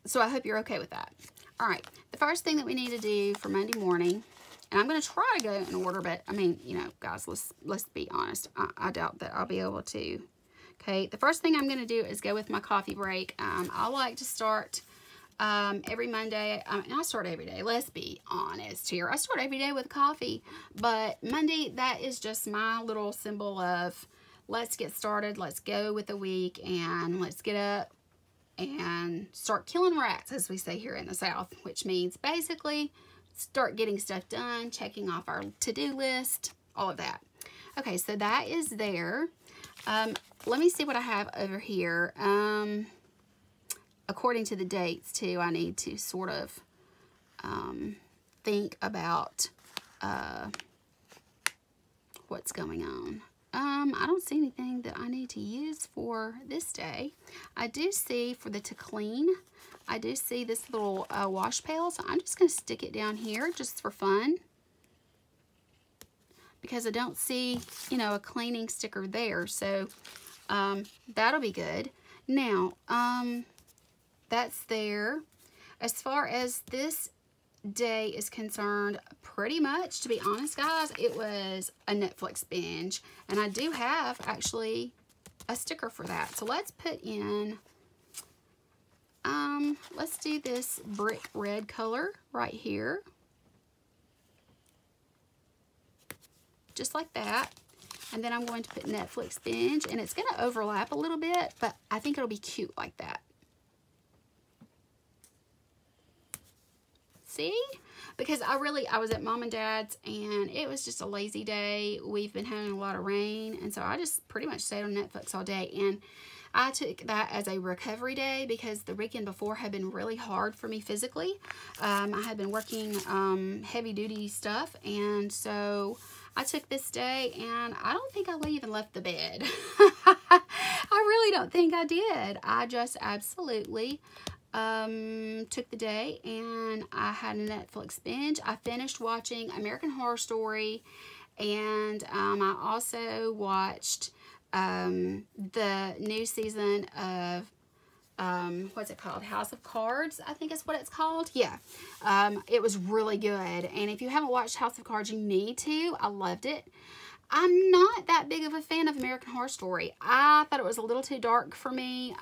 So I hope you're okay with that. All right, the first thing that we need to do for Monday morning And I'm going to try to go in order, but I mean, you know, guys, let's be honest. I doubt that I'll be able to. Okay, the first thing I'm going to do is go with my coffee break. I like to start every Monday, and I start every day. Let's be honest here. I start every day with coffee, but Monday, that is just my little symbol of let's get started, let's go with the week, and let's get up and start killing rats, as we say here in the South, which means basically start getting stuff done, checking off our to-do list, all of that. Okay, so that is there. Let me see what I have over here. According to the dates, too, I need to sort of think about what's going on. I don't see anything that I need to use for this day. I do see for the to clean, I do see this little wash pail, so I'm just going to stick it down here just for fun, because I don't see, you know, a cleaning sticker there, so that'll be good. Now, that's there. As far as this day is concerned, pretty much, to be honest, guys, it was a Netflix binge, and I do have actually a sticker for that. So let's put in, let's do this brick red color right here, just like that. And then I'm going to put Netflix binge, and it's going to overlap a little bit, but I think it'll be cute like that. See? Because I was at Mom and Dad's, and it was just a lazy day. We've been having a lot of rain, and so I just pretty much stayed on Netflix all day. And I took that as a recovery day because the weekend before had been really hard for me physically. I had been working heavy duty stuff, and so I took this day, and I don't think I even left the bed. I really don't think I did. I just absolutely took the day, and I had a Netflix binge. I finished watching American Horror Story, and I also watched the new season of what's it called? House of Cards, I think is what it's called. Yeah. It was really good, and if you haven't watched House of Cards, you need to. I loved it. I'm not that big of a fan of American Horror Story. I thought it was a little too dark for me,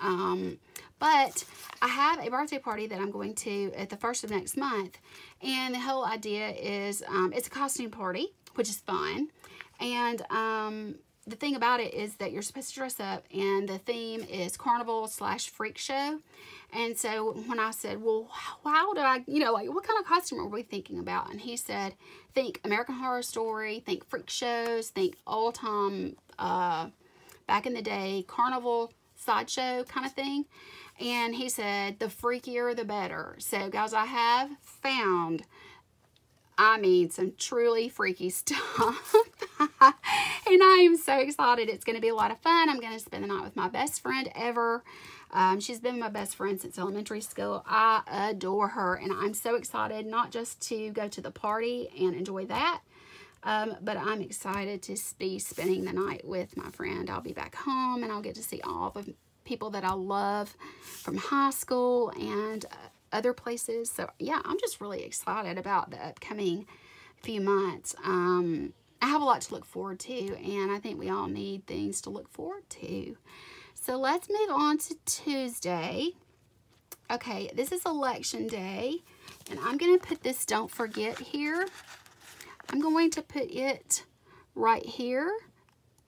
but I have a birthday party that I'm going to at the 1st of next month, and the whole idea is it's a costume party, which is fun, and the thing about it is that you're supposed to dress up, and the theme is carnival / freak show. And so when I said, well, how do I, you know, like, what kind of costume are we thinking about? And he said, think American Horror Story, think freak shows, think old time, back in the day, carnival sideshow kind of thing. And he said, the freakier, the better. So, guys, I have found, I mean, some truly freaky stuff. And I am so excited. It's going to be a lot of fun. I'm going to spend the night with my best friend ever. She's been my best friend since elementary school. I adore her, and I'm so excited not just to go to the party and enjoy that, but I'm excited to be spending the night with my friend. I'll be back home, and I'll get to see all the people that I love from high school and other places. So, yeah, I'm just really excited about the upcoming few months. I have a lot to look forward to, and I think we all need things to look forward to. So let's move on to Tuesday. Okay, this is election day, and I'm going to put this don't forget here. I'm going to put it right here,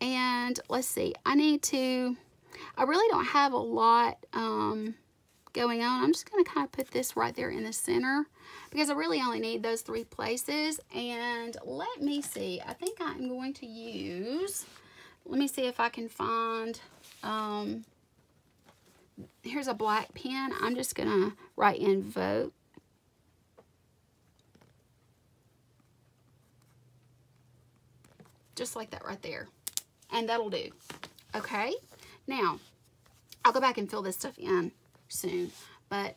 and let's see, I really don't have a lot going on. I'm just going to kind of put this right there in the center because I really only need those 3 places. And let me see, I think I'm going to use, let me see if I can find, here's a black pen. I'm just going to write in vote. Just like that right there. And that'll do. Okay. Now, I'll go back and fill this stuff in soon. But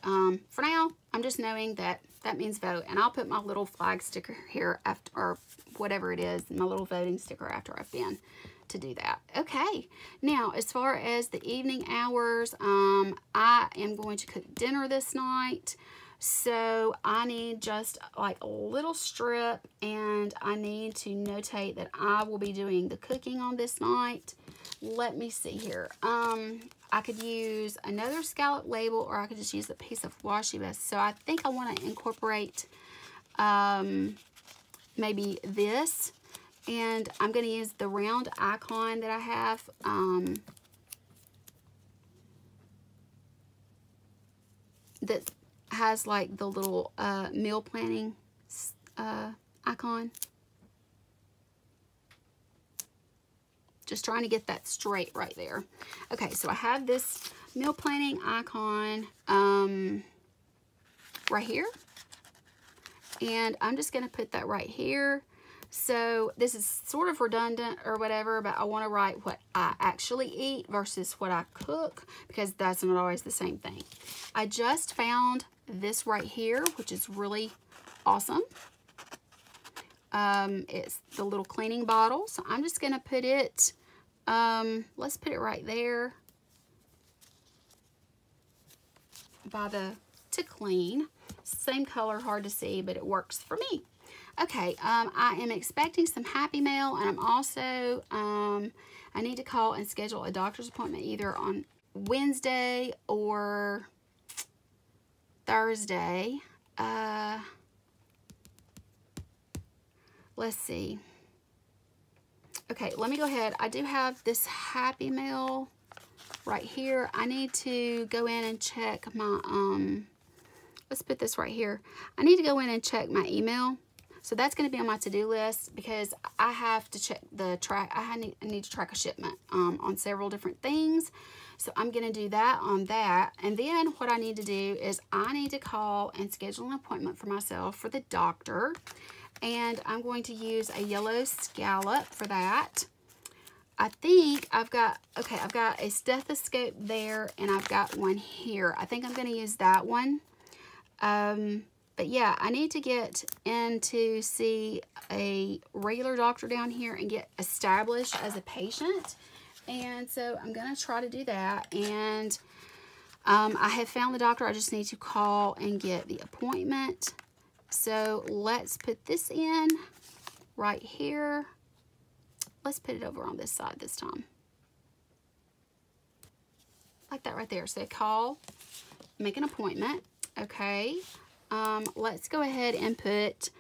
for now, I'm just knowing that that means vote. And I'll put my little flag sticker here after, or whatever it is, my little voting sticker after I've been to do that. Okay. Now, as far as the evening hours, I am going to cook dinner this night. So I need just like a little strip, and I need to notate that I will be doing the cooking on this night. Let me see here. I could use another scallop label, or I could just use a piece of washi basket. So I think I want to incorporate maybe this, and I'm going to use the round icon that I have. That has like the little meal planning icon. Just trying to get that straight right there. Okay, so I have this meal planning icon right here. And I'm just going to put that right here. So this is sort of redundant or whatever, but I want to write what I actually eat versus what I cook, because that's not always the same thing. I just found this right here, which is really awesome. It's the little cleaning bottle. So I'm just going to put it, let's put it right there by the to clean. Same color, hard to see, but it works for me. Okay, I am expecting some Happy Mail, and I'm also, I need to call and schedule a doctor's appointment either on Wednesday or Thursday. Let's see. Okay, let me go ahead. I do have this Happy Mail right here. I need to go in and check my, let's put this right here. I need to go in and check my email. So that's going to be on my to-do list, because I have to check the track. I need to track a shipment on several different things. So I'm going to do that on that. And then what I need to do is I need to call and schedule an appointment for myself for the doctor. And I'm going to use a yellow scallop for that. I think I've got a stethoscope there, and I've got one here. I think I'm going to use that one. But yeah, I need to get in to see a regular doctor down here and get established as a patient. And so I'm going to try to do that. And I have found the doctor. I just need to call and get the appointment. So let's put this in right here. Let's put it over on this side this time. Like that right there. So call, make an appointment. Okay. Let's go ahead and put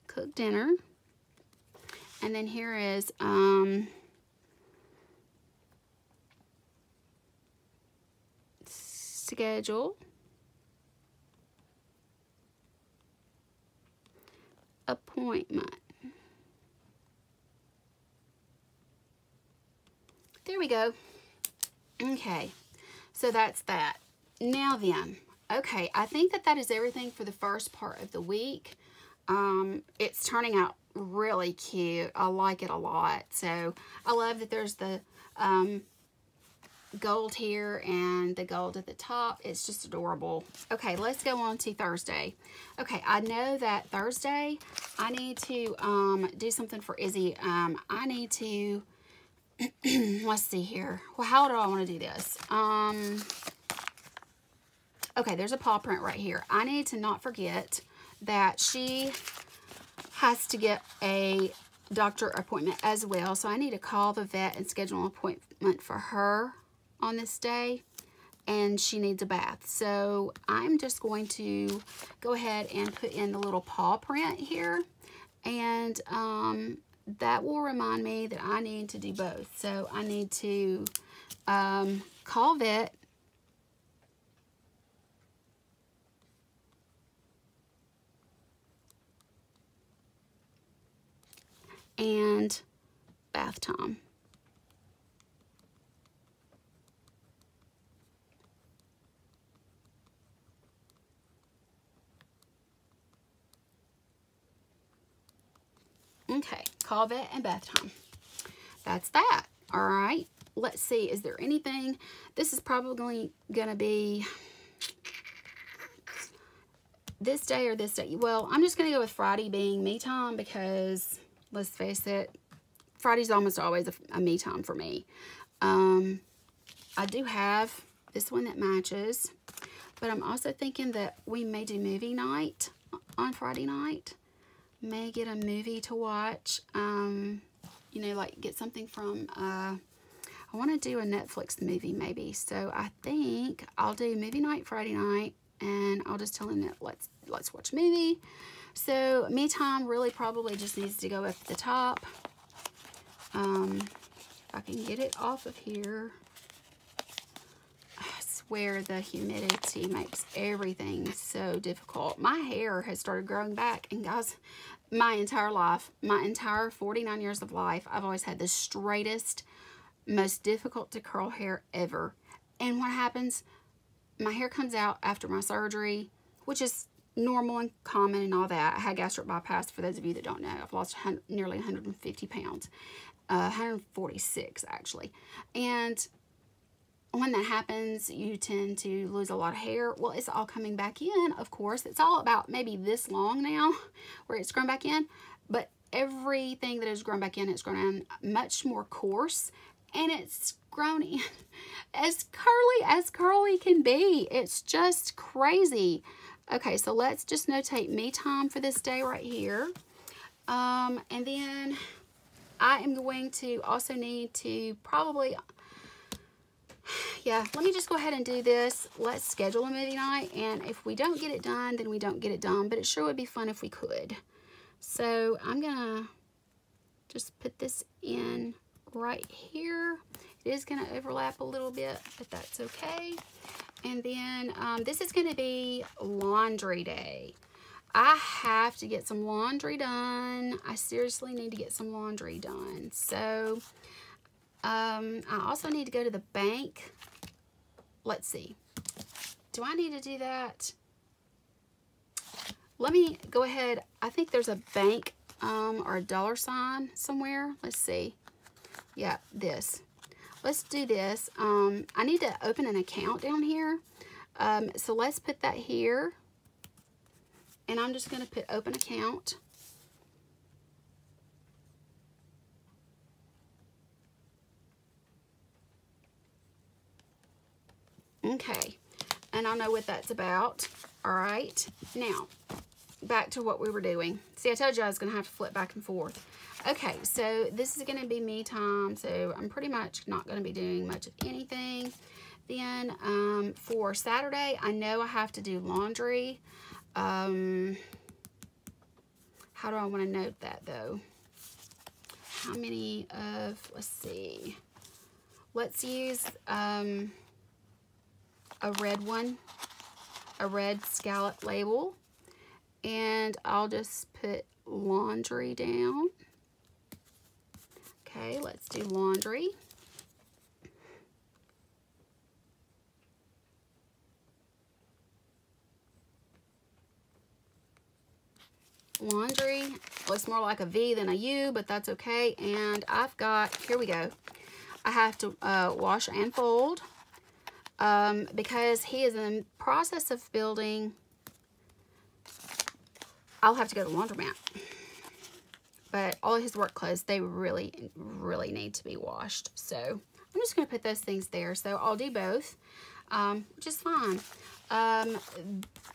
cook dinner. And then here is schedule appointment. There we go. Okay, so that's that. Now then, okay, I think that is everything for the first part of the week. It's turning out really cute. I like it a lot. So I love that there's the gold here and the gold at the top. It's just adorable. Okay, let's go on to Thursday. Okay, I know that Thursday I need to do something for Izzy. I need to let's see here. Well, how do I want to do this? Okay, there's a paw print right here. I need to not forget that she has to get a doctor appointment as well. So I need to call the vet and schedule an appointment for her on this day, and she needs a bath. So I'm just going to go ahead and put in the little paw print here, and that will remind me that I need to do both. So I need to call vet and bath time. Okay, call vet and bath time. That's that. All right, let's see. Is there anything? This is probably going to be this day or this day. Well, I'm just going to go with Friday being me time because, let's face it, Friday's almost always a me time for me. I do have this one that matches, but I'm also thinking that we may do movie night on Friday night. May get a movie to watch, you know, like get something from, I want to do a Netflix movie maybe. So I think I'll do movie night Friday night, and I'll just tell him that let's watch a movie. So me time really probably just needs to go up at the top. If I can get it off of here. I swear the humidity makes everything so difficult. My hair has started growing back, and guys, my entire life, my entire 49 years of life, I've always had the straightest, most difficult to curl hair ever. And what happens? My hair comes out after my surgery, which is normal and common and all that. I had gastric bypass, for those of you that don't know. I've lost nearly 150 pounds. 146 actually. And when that happens, you tend to lose a lot of hair. Well, it's all coming back in, of course. It's all about maybe this long now where it's grown back in, but everything that has grown back in, it's grown in much more coarse, and it's grown in as curly can be. It's just crazy. Okay, so let's just notate me time for this day right here. And then I am going to also need to probably, yeah, let me just go ahead and do this. Let's schedule a movie night, and if we don't get it done, then we don't get it done, but it sure would be fun if we could. So I'm gonna just put this in right here. It is gonna overlap a little bit, but that's okay. And then this is gonna be laundry day. I have to get some laundry done. I seriously need to get some laundry done. So I also need to go to the bank. Let's see. Do I need to do that? Let me go ahead. I think there's a bank or a dollar sign somewhere. Let's see. Yeah, this. Let's do this. I need to open an account down here. So let's put that here. And I'm just going to put open account. Okay. And I know what that's about. All right. Now, back to what we were doing. See, I told you I was going to have to flip back and forth. Okay, so this is going to be me time. So I'm pretty much not going to be doing much of anything. Then for Saturday, I know I have to do laundry. How do I want to note that though? How many of, let's see. Let's use a red one, a red scallop label. And I'll just put laundry down. Okay, let's do laundry. Laundry looks more like a V than a U, but that's okay. And I've got, here we go. I have to wash and fold because he is in the process of building. I'll have to go to the laundromat. But all of his work clothes, they really, really need to be washed. So I'm just going to put those things there. So I'll do both, which is fine.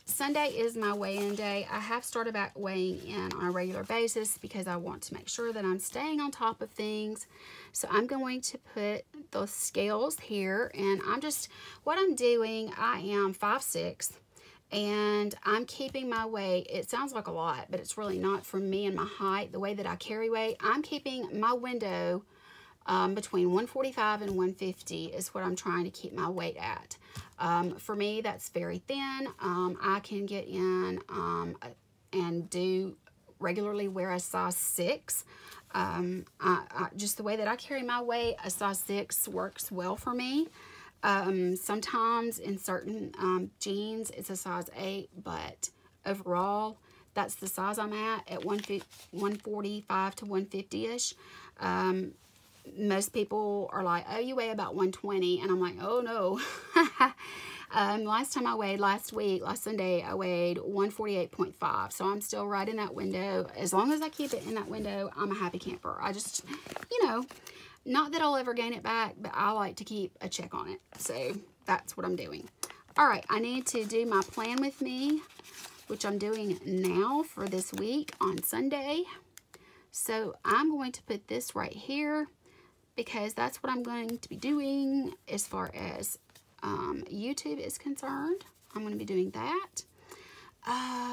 Sunday is my weigh-in day. I have started back weighing in on a regular basis because I want to make sure that I'm staying on top of things. So I'm going to put those scales here, and what I'm doing, I am 5'6", and I'm keeping my weight. It sounds like a lot, but it's really not for me and my height, the way that I carry weight. I'm keeping my window between 145 and 150 is what I'm trying to keep my weight at. For me, that's very thin. I can get in and do regularly wear a size 6. Just the way that I carry my weight, a size 6 works well for me. Sometimes in certain jeans, it's a size 8, but overall, that's the size I'm at 145 to 150-ish. Most people are like, oh, you weigh about 120, and I'm like, oh no. Last time I weighed, last Sunday, I weighed 148.5. So I'm still right in that window. As long as I keep it in that window, I'm a happy camper. I just, you know, not that I'll ever gain it back, but I like to keep a check on it. So that's what I'm doing. All right, I need to do my plan with me, which I'm doing now for this week on Sunday. So I'm going to put this right here because that's what I'm going to be doing as far as YouTube is concerned. I'm going to be doing that.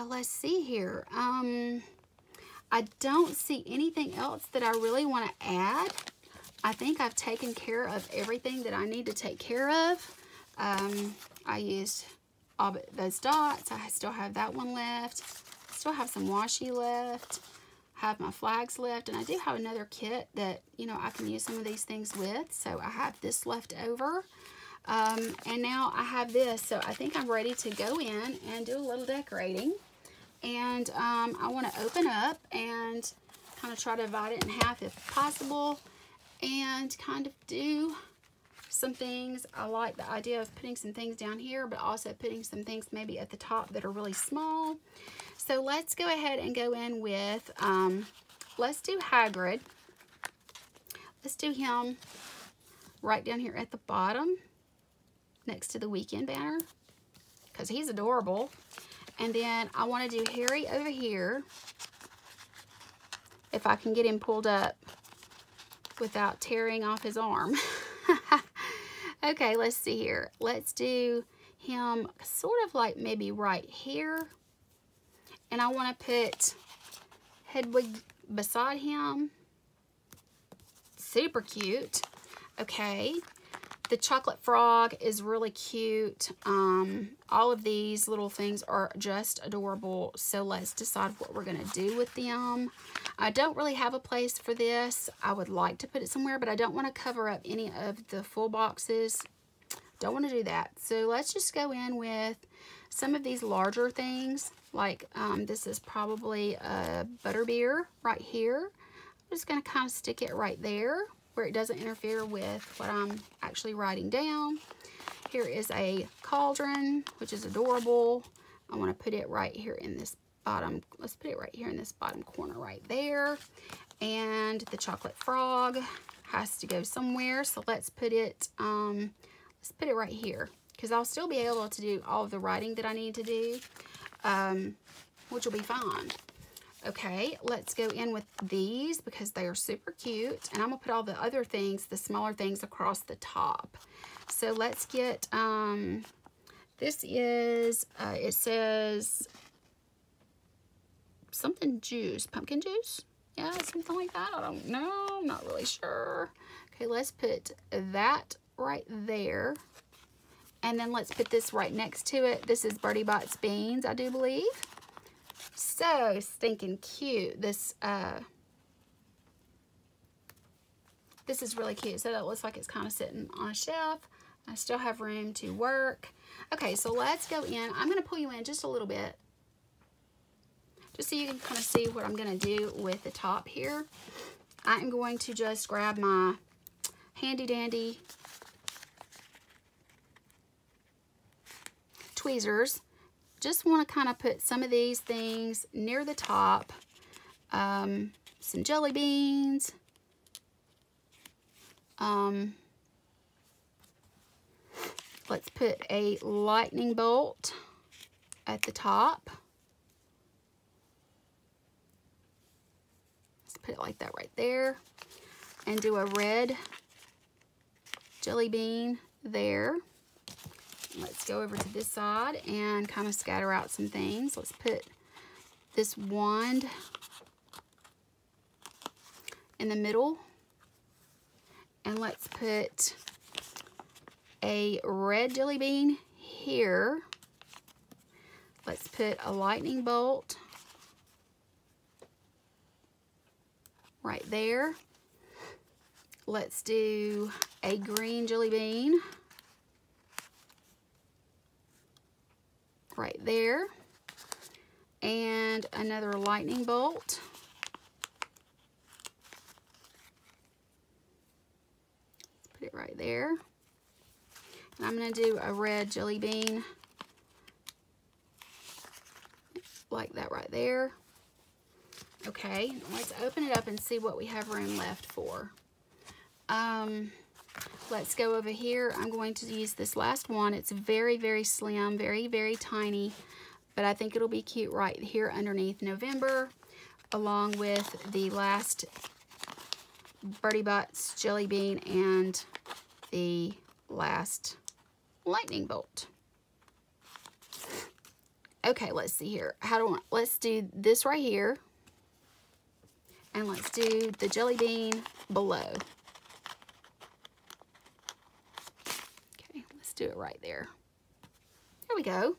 Let's see here. I don't see anything else that I really want to add. I think I've taken care of everything that I need to take care of. I used all but those dots. I still have that one left. Still have some washi left. Have my flags left, and I do have another kit that, you know, I can use some of these things with. So I have this left over. And now I have this, so I think I'm ready to go in and do a little decorating. And I want to open up and kind of try to divide it in half if possible, and kind of do some things. I like the idea of putting some things down here, but also putting some things maybe at the top that are really small. So let's go ahead and go in with, let's do Hagrid. Let's do him right down here at the bottom next to the weekend banner because he's adorable. And then I want to do Harry over here if I can get him pulled up without tearing off his arm. Okay, let's see here. Let's do him sort of like maybe right here. And I want to put Hedwig beside him. Super cute. Okay. The chocolate frog is really cute. All of these little things are just adorable. So let's decide what we're going to do with them. I don't really have a place for this. I would like to put it somewhere, but I don't want to cover up any of the full boxes. Don't want to do that. So let's just go in with some of these larger things. Like this is probably a butterbeer right here. I'm just going to kind of stick it right there where it doesn't interfere with what I'm actually writing down. Here is a cauldron, which is adorable. I want to put it right here in this bottom. Let's put it right here in this bottom corner right there. And the chocolate frog has to go somewhere. So let's put it right here because I'll still be able to do all of the writing that I need to do, which will be fine. Okay, let's go in with these because they are super cute. And I'm going to put all the other things, the smaller things, across the top. So let's get, this is, it says something juice, pumpkin juice? Yeah, something like that. I don't know. I'm not really sure. Okay, let's put that right there. And then let's put this right next to it. This is Birdie Bot's beans, I do believe. So stinking cute. This is really cute. So that looks like it's kind of sitting on a shelf. I still have room to work. Okay, so let's go in. I'm going to pull you in just a little bit, just so you can kind of see what I'm going to do with the top here. I am going to just grab my handy dandy tweezers. Just want to kind of put some of these things near the top. Some jelly beans. Let's put a lightning bolt at the top. Let's put it like that right there. And do a red jelly bean there. Let's go over to this side and kind of scatter out some things. Let's put this wand in the middle. And let's put a red jelly bean here. Let's put a lightning bolt right there. Let's do a green jelly bean right there, and another lightning bolt. Let's put it right there. And I'm going to do a red jelly bean like that right there. Okay, let's open it up and see what we have room left for. Let's go over here. I'm going to use this last one. It's very, very slim, very, very tiny, but I think it'll be cute right here underneath November, along with the last Birdie Butts jelly bean and the last lightning bolt. Okay, let's see here. Let's do this right here. And let's do the jelly bean below. Okay, let's do it right there. There we go.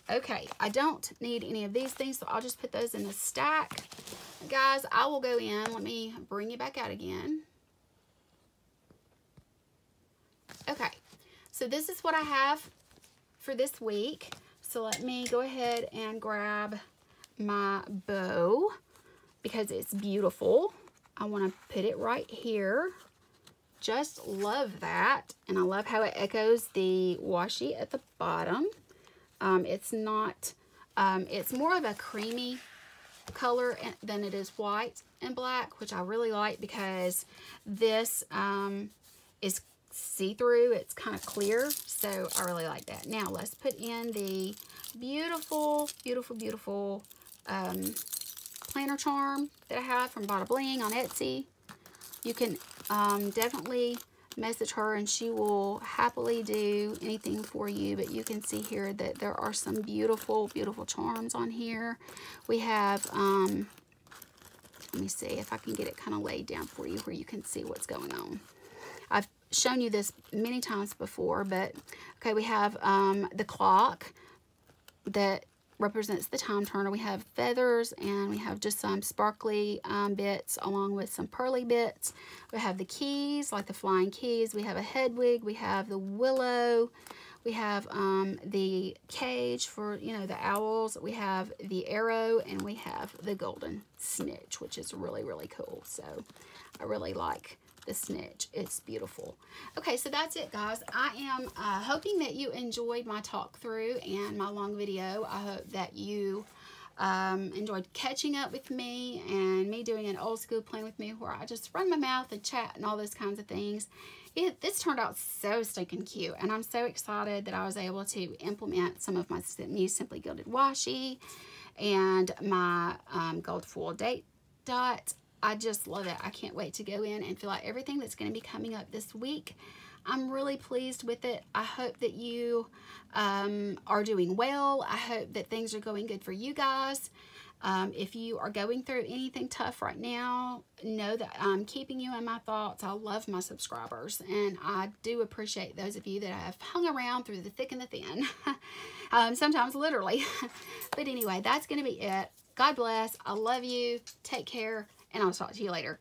Okay, I don't need any of these things, so I'll just put those in the stack. Guys, I will go in. Let me bring you back out again. Okay, so this is what I have for this week. So let me go ahead and grab my bow because it's beautiful. I want to put it right here. Just love that. And I love how it echoes the washi at the bottom. It's not, it's more of a creamy color than it is white and black, which I really like because this is see-through. It's kind of clear, so I really like that. Now let's put in the beautiful, beautiful, beautiful planner charm that I have from Bada Bling on Etsy. You can definitely message her and she will happily do anything for you, but you can see here that there are some beautiful, beautiful charms on here. We have, let me see if I can get it kind of laid down for you where you can see what's going on. I've shown you this many times before, but okay, we have the clock that represents the time turner. We have feathers and we have just some sparkly bits along with some pearly bits. We have the keys, like the flying keys. We have a head wig. We have the willow. We have the cage for, you know, the owls. We have the arrow and we have the golden snitch, which is really, really cool. So I really like the snitch. It's beautiful. Okay, so that's it, guys. I am hoping that you enjoyed my talk through and my long video. I hope that you enjoyed catching up with me and me doing an old school plan with me where I just run my mouth and chat and all those kinds of things. This turned out so stinking cute, and I'm so excited that I was able to implement some of my new Simply Gilded washi and my gold foil date dots. I just love it. I can't wait to go in and fill out everything that's going to be coming up this week. I'm really pleased with it. I hope that you are doing well. I hope that things are going good for you guys. If you are going through anything tough right now, know that I'm keeping you in my thoughts. I love my subscribers, and I do appreciate those of you that have hung around through the thick and the thin. Sometimes literally. But anyway, that's going to be it. God bless. I love you. Take care. And I'll talk to you later.